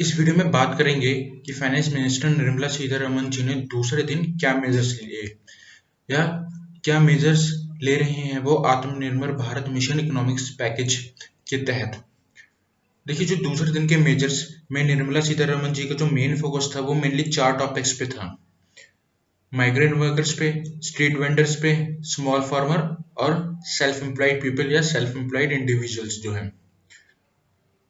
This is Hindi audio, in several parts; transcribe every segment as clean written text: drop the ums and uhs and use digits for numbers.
इस वीडियो में बात करेंगे कि फाइनेंस मिनिस्टर निर्मला सीतारमण जी ने दूसरे दिन क्या मेजर्स लिए या क्या मेजर्स ले रहे हैं वो आत्मनिर्भर भारत मिशन इकोनॉमिक्स पैकेज के तहत। देखिए, जो दूसरे दिन के मेजर्स में निर्मला सीतारमण जी का जो मेन फोकस था वो मेनली चार टॉपिक्स पे था। माइग्रेंट वर्कर्स पे, स्ट्रीट वेंडर्स पे, स्मॉल फार्मर और सेल्फ एम्प्लॉयड पीपल या सेल्फ एम्प्लॉयड इंडिविजुअल्स जो हैं।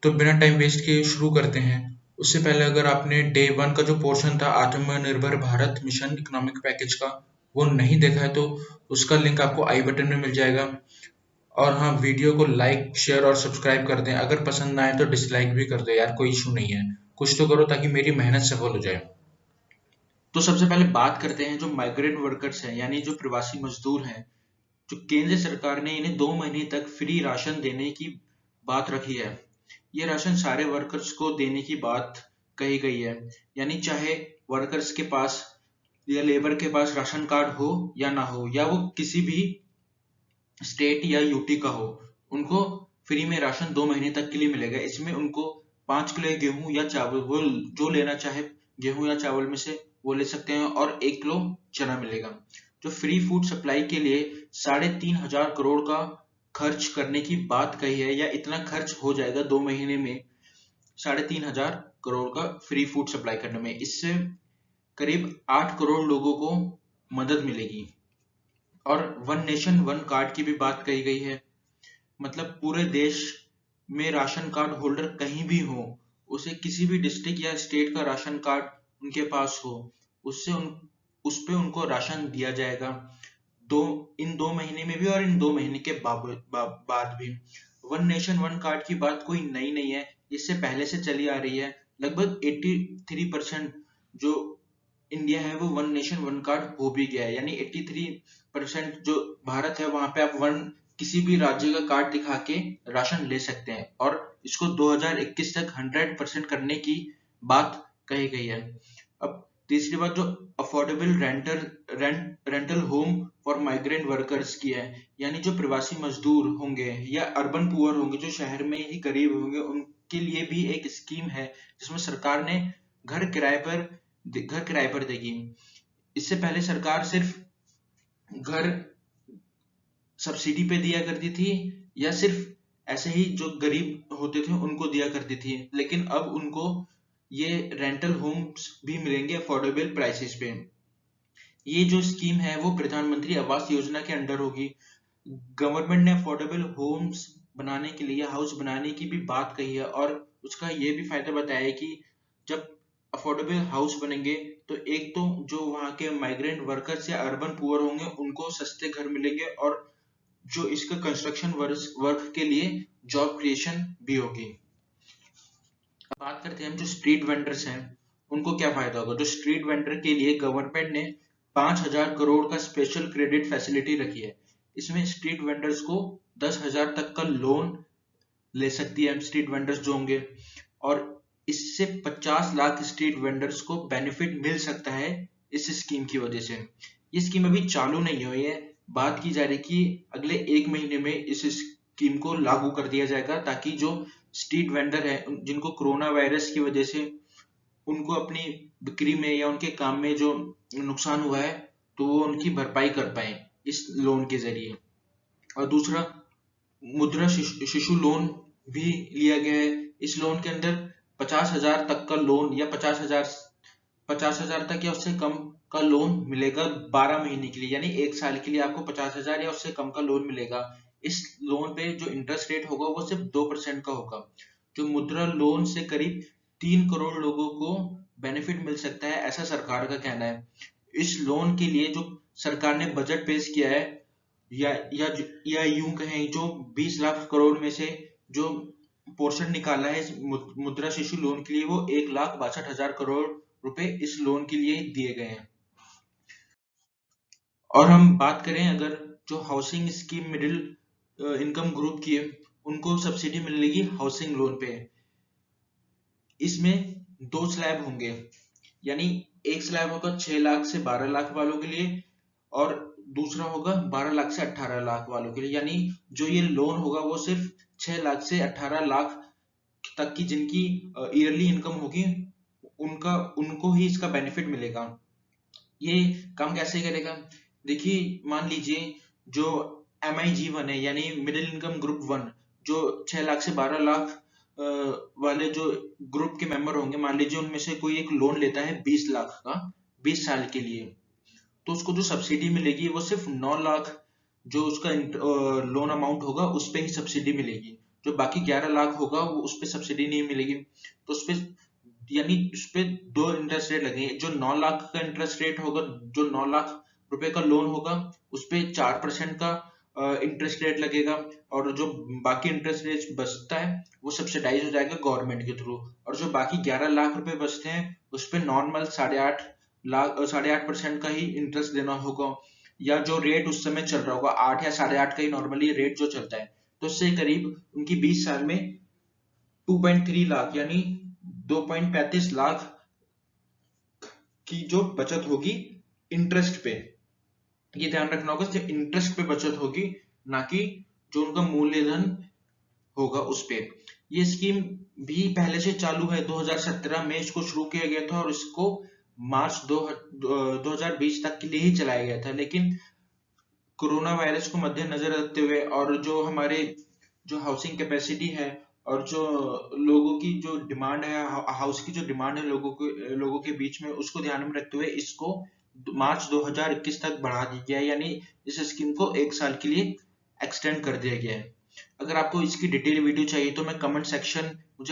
तो बिना टाइम वेस्ट किए शुरू करते हैं। उससे पहले अगर आपने डे 1 का जो पोर्शन था आत्मनिर्भर भारत मिशन इकोनॉमिक पैकेज का वो नहीं देखा है तो उसका लिंक आपको आई बटन में मिल जाएगा। और हाँ, वीडियो को लाइक शेयर और सब्सक्राइब कर दें। अगर पसंद ना आए तो डिसलाइक भी कर दें यार, कोई इशू नहीं है। कुछ तो करो ताकि मेरी मेहनत सफल हो जाए। तो सबसे पहले बात करते हैं जो माइग्रेंट वर्कर्स हैं यानी जो प्रवासी मजदूर हैं। जो केंद्र सरकार ने इन्हें 2 महीने तक फ्री राशन देने की बात रखी है। ये राशन सारे वर्कर्स को देने की बात कही गई है, यानी चाहे वर्कर्स के पास या लेबर के पास राशन कार्ड हो या ना हो, या वो किसी भी स्टेट या यूटी का हो, उनको फ्री में राशन 2 महीने तक के लिए मिलेगा। इसमें उनको 5 किलो गेहूं या चावल, वो जो लेना चाहे गेहूं या चावल में से वो ले सकते हैं, और 1 किलो चना मिलेगा। जो फ्री फूड सप्लाई के लिए 3,500 करोड़ का खर्च करने की बात कही है, या इतना खर्च हो जाएगा 2 महीने में 3,500 करोड़ का फ्री फूड सप्लाई करने में। इससे करीब 8 करोड़ लोगों को मदद मिलेगी। और वन नेशन वन कार्ड की भी बात कही गई है, मतलब पूरे देश में राशन कार्ड होल्डर कहीं भी हो, उसे किसी भी डिस्ट्रिक्ट या स्टेट का राशन कार्ड उनके पास हो, उससे उस पे उनको राशन दिया जाएगा। इन 2 महीने में भी और इन 2 महीने के बाद भी। वन नेशन वन कार्ड की बात कोई नई नहीं है, इससे पहले से चली आ रही है। लगभग 83% जो इंडिया है वो वन नेशन वन कार्ड हो भी गया है, यानी 83% जो भारत है वहां पे आप किसी भी राज्य का कार्ड दिखा के राशन ले सकते हैं, और इसको 2021 तक 100% करने की बात कही गई है। अब तीसरी बात जो affordable rental home for migrant workers की है, यानी जो प्रवासी मजदूर होंगे या अर्बन पुअर होंगे, जो शहर में ही गरीब होंगे, उनके लिए भी एक स्कीम है जिसमें सरकार ने घर किराए पर देगी। इससे पहले सरकार सिर्फ घर सब्सिडी पे दिया करती थी, या सिर्फ ऐसे ही जो गरीब होते थे उनको दिया करती थी, लेकिन अब उनको ये रेंटल होम्स भी मिलेंगे अफोर्डेबल प्राइसेस पे। ये जो स्कीम है वो प्रधानमंत्री आवास योजना के अंडर होगी। गवर्नमेंट ने अफोर्डेबल होम्स बनाने के लिए, हाउस बनाने की भी बात कही है, और उसका ये भी फायदा बताया है कि जब अफोर्डेबल हाउस बनेंगे तो एक तो जो वहाँ के माइग्रेंट वर्कर्स या अर्बन पुअर होंगे उनको सस्ते घर मिलेंगे, और जो इसका कंस्ट्रक्शन वर्क के लिए जॉब क्रिएशन भी होगी। अब बात करते हैं हम जो स्ट्रीट वेंडर्स हैं उनको क्या फायदा होगा। जो स्ट्रीट वेंडर के लिए गवर्नमेंट ने 5,000 करोड़ का स्पेशल क्रेडिट फैसिलिटी रखी है। इसमें स्ट्रीट वेंडर्स को 10,000 तक का लोन ले सकती है स्ट्रीट वेंडर्स जो होंगे, और इससे 50 लाख स्ट्रीट वेंडर्स को बेनिफिट मिल सकता है इस स्कीम की वजह से। ये स्कीम अभी चालू नहीं हुई है, बात की जा रही कि अगले 1 महीने में इस स्कीम को लागू कर दिया जाएगा, ताकि जो स्ट्रीट वेंडर है जिनको कोरोना वायरस की वजह से उनको अपनी बिक्री में या उनके काम में जो नुकसान हुआ है तो वो उनकी भरपाई कर पाए इस लोन के जरिए। और दूसरा, मुद्रा शिशु लोन भी लिया गया है। इस लोन के अंदर 50,000 तक का लोन, या 50,000 तक या उससे कम का लोन मिलेगा 12 महीने के लिए, यानी 1 साल के लिए आपको 50,000 या उससे कम का लोन मिलेगा। इस लोन पे जो इंटरेस्ट रेट होगा वो सिर्फ 2% का होगा। जो मुद्रा लोन से करीब 3 करोड़ लोगों को बेनिफिट मिल सकता है, ऐसा सरकार का कहना है। इस लोन के लिए जो सरकार ने बजट पेश किया है, या यूं कहें जो 20 लाख करोड़ में से जो पोर्शन निकाला है इस मुद्रा शिशु लोन के लिए, वो 1,62,000 करोड़ रुपए इस लोन के लिए दिए गए हैं। और हम बात करें अगर जो housing scheme middle income group की है, उनको सब्सिडी मिलेगी हाउसिंग लोन पे। इसमें 2 स्लैब होंगे, यानी एक स्लैब होगा 6 लाख से 12 लाख वालों के लिए, और दूसरा होगा 12 लाख से 18 लाख वालों के लिए। यानी जो ये लोन होगा वो सिर्फ 6 लाख से 18 लाख तक की जिनकी ईयरली इनकम होगी उनको ही इसका बेनिफिट मिलेगा। ये काम कैसे करेगा? देखिए, मान लीजिए जो MIG1 है यानी मिडिल इनकम ग्रुप 1, जो 6 लाख से 12 लाख वाले जो ग्रुप के मेंबर होंगे, मान लीजिए उनमें से कोई एक लोन लेता है 20 लाख का 20 साल के लिए, तो उसको जो सब्सिडी मिलेगी वो सिर्फ 9 लाख जो उसका लोन अमाउंट होगा उस पे ही सब्सिडी मिलेगी। जो बाकी 11 लाख होगा वो उस पे सब्सिडी नहीं मिलेगी। तो उस पे यानी उस पे दो इंटरेस्ट रेट लगेंगे। जो 9 लाख का इंटरेस्ट रेट होगा, जो 9 लाख रुपए का लोन होगा उस पे 4% का इंटरेस्ट रेट लगेगा, और जो बाकी इंटरेस्ट रेट बचता है वो सब्सिडाइज हो जाएगा गवर्नमेंट के थ्रू। और जो बाकी 11 लाख रुपए बचते हैं उस पे नॉर्मल 8.5% का ही इंटरेस्ट देना होगा, या जो रेट उस समय चल रहा होगा 8 या 8.5 का ही नॉर्मली रेट जो चलता है। तो उससे करीब उनकी 20 साल में 2.3 लाख यानी 2.35 लाख की जो बचत होगी इंटरेस्ट पे। ये ध्यान रखना होगा, सिर्फ इंटरेस्ट पे बचत होगी, ना कि जो उनका मूल्यधन होगा उस पे। ये स्कीम भी पहले से चालू है, 2017 में इसको शुरू किया गया था और इसको मार्च 2020 तक के लिए ही चलाया गया था। लेकिन कोरोना वायरस को मद्देनजर रखते हुए और जो हमारे जो हाउसिंग कैपेसिटी है और जो लोगों की जो डिमांड है, हाउस की जो डिमांड है लोगों के बीच में, उसको ध्यान में रखते हुए इसको मार्च 2021 तक बढ़ा दिया गया है, यानी इस स्कीम को 1 साल के लिए एक्सटेंड कर दिया गया है। अगर आपको इसकी डिटेल वीडियो चाहिए तो मुझे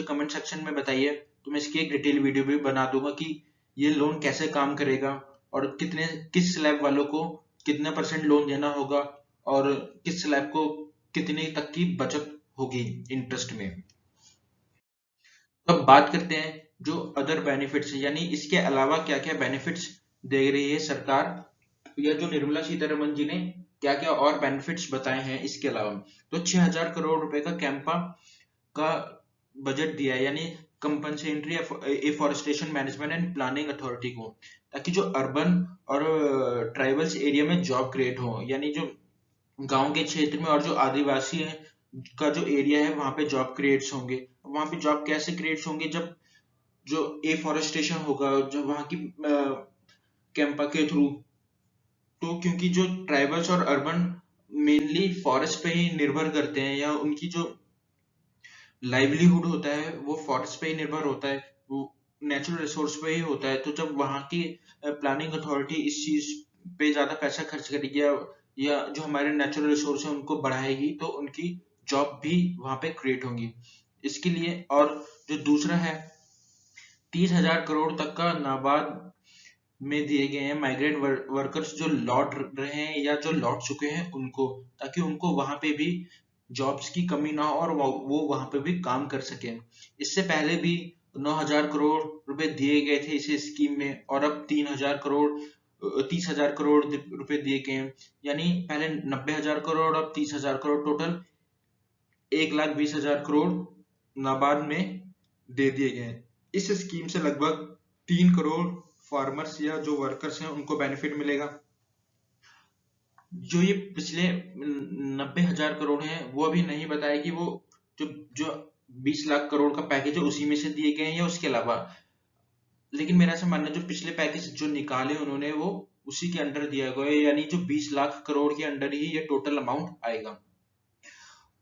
कमेंट सेक्शन में बताइए, तो मैं इसकी एक डिटेल वीडियो भी बना दूंगा कि ये लोन कैसे काम करेगा और किस स्लैब वालों को कितना % लोन देना होगा और किस स्लैब को कितने तक की बचत होगी इंटरेस्ट में। तो अब बात करते हैं जो अदर बेनिफिट्स, यानी इसके अलावा क्या क्या बेनिफिट्स दे रही है सरकार, या जो निर्मला सीतारमन जी ने क्या क्या और बेनिफिट्स बताए हैं इसके अलावा। तो 6,000 करोड़ रुपए का कैंपा का बजट दिया है, यानी compensatory afforestation management and planning authority को, ताकि जो अर्बन और ट्राइबल्स एरिया में जॉब क्रिएट हो, यानी जो गांव के क्षेत्र में और जो आदिवासी है का जो एरिया है वहां पे जॉब क्रिएट्स होंगे। वहां पे जॉब कैसे क्रिएट्स होंगे? जब जो एफॉरेस्टेशन होगा जो वहां की कैंपा के थ्रू, तो क्योंकि जो ट्राइबल्स और अर्बन मेनली फॉरेस्ट पे ही निर्भर करते हैं, या उनकी जो लाइवलीहुड होता है वो फॉरेस्ट पे ही निर्भर होता है, वो नेचुरल रिसोर्स पे ही होता है। तो जब वहाँ की प्लानिंग अथॉरिटी इस चीज पे ज्यादा पैसा खर्च करेगी या जो हमारे नेचुरल रिसोर्स है उनको बढ़ाएगी, तो उनकी जॉब भी वहां पे क्रिएट होंगी। इसके लिए और जो दूसरा है 30,000 करोड़ तक का नाबार्ड में दिए गए हैं माइग्रेंट वर्कर्स जो लौट रहे हैं या जो लौट चुके हैं उनको, ताकि उनको वहां पे भी जॉब्स की कमी ना हो और वो वहां पे भी काम कर सके। इससे पहले भी 9,000 करोड़ रुपए दिए गए थे इस स्कीम में, और अब 30,000 करोड़ रुपए दिए गए हैं, यानी पहले 90,000 करोड़, अब 30,000 करोड़, टोटल 1,20,000 करोड़ नाबार्ड में दे दिए गए हैं। इस स्कीम से लगभग 3 करोड़ फार्मर्स या जो वर्कर्स हैं उनको बेनिफिट मिलेगा। जो ये पिछले 90,000 करोड़ हैं वो अभी नहीं बताया कि वो जो 20 लाख करोड़ का पैकेज है उसी में से दिए गए हैं या उसके अलावा, लेकिन मेरा ऐसा मानना है जो पिछले पैकेज जो निकाले उन्होंने वो उसी के अंडर दिया गया है, यानी जो 20 लाख करोड़ के अंडर ही ये टोटल अमाउंट आएगा।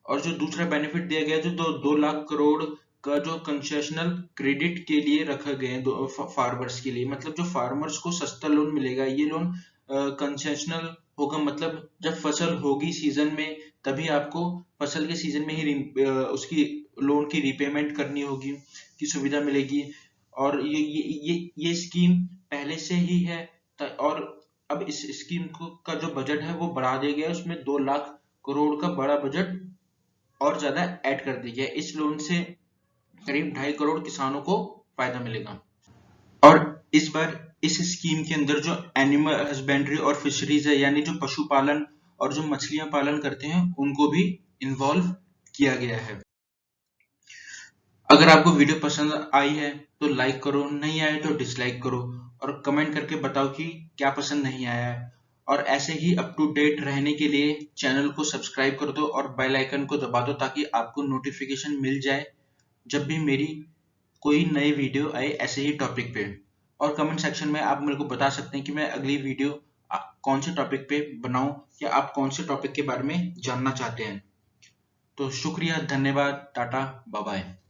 और जो दूसरा बेनिफिट दिया गया जो 2 लाख करोड़ का जो कंसेशनल क्रेडिट के लिए रखा गया है फार्मर्स के लिए, मतलब जो फार्मर्स को सस्ता लोन मिलेगा। ये लोन कंसेशनल होगा, मतलब जब फसल होगी सीजन में तभी आपको फसल के सीजन में ही उसकी लोन की रिपेमेंट करनी होगी की सुविधा मिलेगी। और ये स्कीम पहले से ही है, और अब इस स्कीम का जो बजट है वो बढ़ा दिया गया है, उसमें 2 लाख करोड़ का बड़ा बजट और ज्यादा ऐड कर दिया गया। इस लोन से करीब 2.5 करोड़ किसानों को फायदा मिलेगा। और इस बार इस स्कीम के अंदर जो एनिमल हस्बेंड्री और फिशरीज है, यानी जो पशुपालन और जो मछलियां पालन करते हैं उनको भी इन्वॉल्व किया गया है। अगर आपको वीडियो पसंद आई है तो लाइक करो, नहीं आए तो डिसलाइक करो, और कमेंट करके बताओ कि क्या पसंद नहीं आया है। और ऐसे ही अप टू डेट रहने के लिए चैनल को सब्सक्राइब कर दो और बेल आइकन को दबा दो ताकि आपको नोटिफिकेशन मिल जाए जब भी मेरी कोई नई वीडियो आए ऐसे ही टॉपिक पे। और कमेंट सेक्शन में आप मेरे को बता सकते हैं कि मैं अगली वीडियो कौन से टॉपिक पे बनाऊं या आप कौन से टॉपिक के बारे में जानना चाहते हैं। तो शुक्रिया, धन्यवाद, टाटा, बाय बाय।